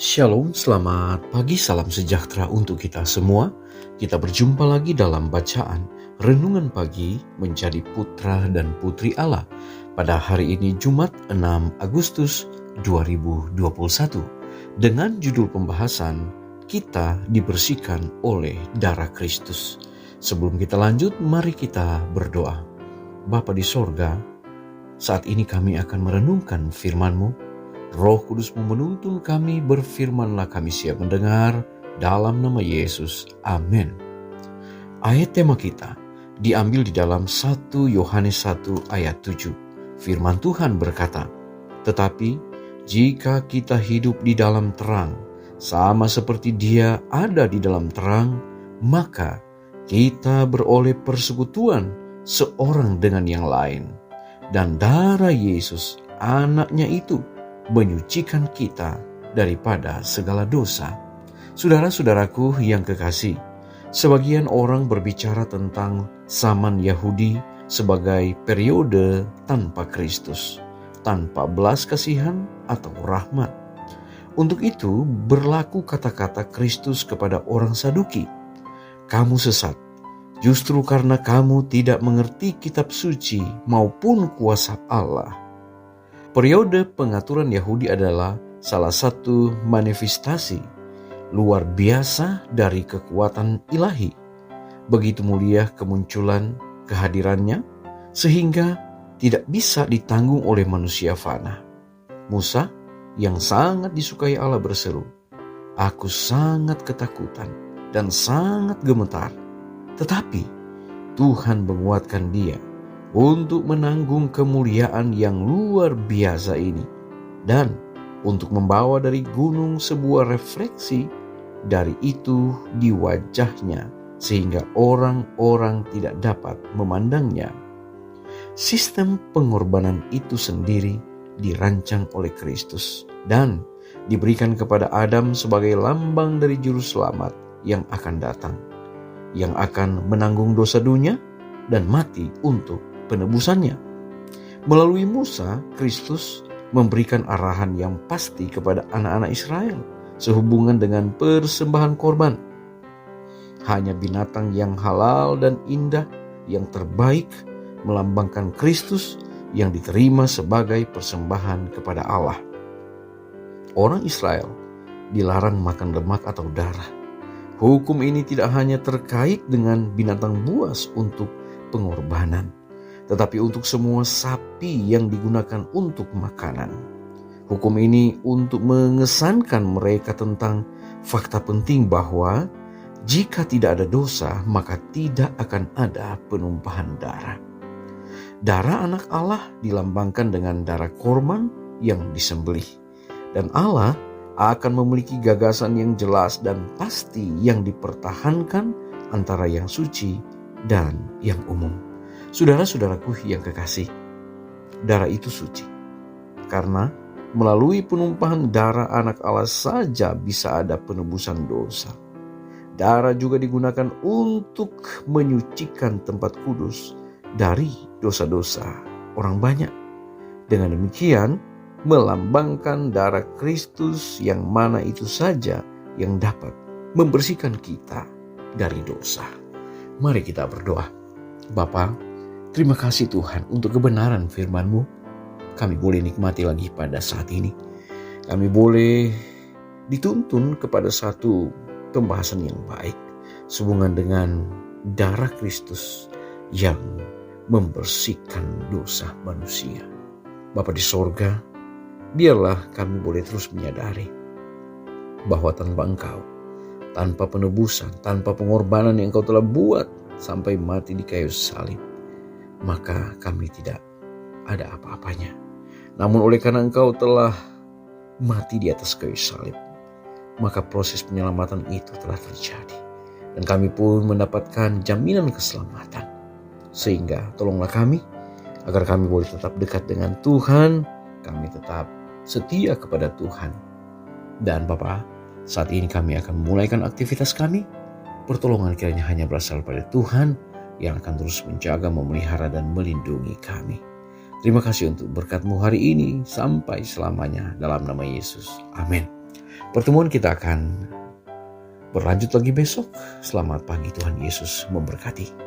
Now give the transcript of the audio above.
Shalom, selamat pagi, salam sejahtera untuk kita semua. Kita berjumpa lagi dalam bacaan Renungan Pagi Menjadi Putra dan Putri Allah pada hari ini Jumat 6 Agustus 2021 dengan judul pembahasan Kita Dibersihkan oleh Darah Kristus. Sebelum kita lanjut, mari kita berdoa. Bapa di sorga, saat ini kami akan merenungkan firman-Mu. Roh Kudus menuntun kami, berfirmanlah kami siap mendengar, dalam nama Yesus. Amin. Ayat tema kita diambil di dalam 1 Yohanes 1 ayat 7. Firman Tuhan berkata, "Tetapi jika kita hidup di dalam terang, sama seperti Dia ada di dalam terang, maka kita beroleh persekutuan seorang dengan yang lain. Dan darah Yesus, anaknya itu, menyucikan kita daripada segala dosa." Saudara-saudaraku yang kekasih, sebagian orang berbicara tentang zaman Yahudi sebagai periode tanpa Kristus, tanpa belas kasihan atau rahmat. Untuk itu berlaku kata-kata Kristus kepada orang Saduki, "Kamu sesat, justru karena kamu tidak mengerti kitab suci maupun kuasa Allah." Periode pengaturan Yahudi adalah salah satu manifestasi luar biasa dari kekuatan ilahi. Begitu mulia kemunculan kehadirannya sehingga tidak bisa ditanggung oleh manusia fana. Musa yang sangat disukai Allah berseru, "Aku sangat ketakutan dan sangat gemetar." Tetapi Tuhan menguatkan dia untuk menanggung kemuliaan yang luar biasa ini dan untuk membawa dari gunung sebuah refleksi dari itu di wajahnya sehingga orang-orang tidak dapat memandangnya. Sistem pengorbanan itu sendiri dirancang oleh Kristus dan diberikan kepada Adam sebagai lambang dari juru selamat yang akan datang, yang akan menanggung dosa dunia dan mati untuk penebusannya. Melalui Musa, Kristus memberikan arahan yang pasti kepada anak-anak Israel sehubungan dengan persembahan korban. Hanya binatang yang halal dan indah yang terbaik melambangkan Kristus yang diterima sebagai persembahan kepada Allah. Orang Israel dilarang makan lemak atau darah. Hukum ini tidak hanya terkait dengan binatang buas untuk pengorbanan, tetapi untuk semua sapi yang digunakan untuk makanan. Hukum ini untuk mengesankan mereka tentang fakta penting bahwa jika tidak ada dosa, maka tidak akan ada penumpahan darah. Darah anak Allah dilambangkan dengan darah korban yang disembelih. Dan Allah akan memiliki gagasan yang jelas dan pasti yang dipertahankan antara yang suci dan yang umum. Saudara-saudaraku yang kekasih, darah itu suci karena melalui penumpahan darah anak Allah saja bisa ada penebusan dosa. Darah juga digunakan untuk menyucikan tempat kudus dari dosa-dosa orang banyak. Dengan demikian melambangkan darah Kristus yang mana itu saja yang dapat membersihkan kita dari dosa. Mari kita berdoa. Bapa, terima kasih Tuhan untuk kebenaran firman-Mu. Kami boleh nikmati lagi pada saat ini. Kami boleh dituntun kepada satu pembahasan yang baik sehubungan dengan darah Kristus yang membersihkan dosa manusia. Bapa di sorga, biarlah kami boleh terus menyadari bahwa tanpa Engkau, tanpa penebusan, tanpa pengorbanan yang Engkau telah buat sampai mati di kayu salib, maka kami tidak ada apa-apanya. Namun oleh karena Engkau telah mati di atas kayu salib, maka proses penyelamatan itu telah terjadi. Dan kami pun mendapatkan jaminan keselamatan. Sehingga tolonglah kami, agar kami boleh tetap dekat dengan Tuhan, kami tetap setia kepada Tuhan. Dan Bapa, saat ini kami akan memulaikan aktivitas kami. Pertolongan kiranya hanya berasal pada Tuhan yang akan terus menjaga, memelihara, dan melindungi kami. Terima kasih untuk berkat-Mu hari ini sampai selamanya dalam nama Yesus. Amin. Pertemuan kita akan berlanjut lagi besok. Selamat pagi, Tuhan Yesus memberkati.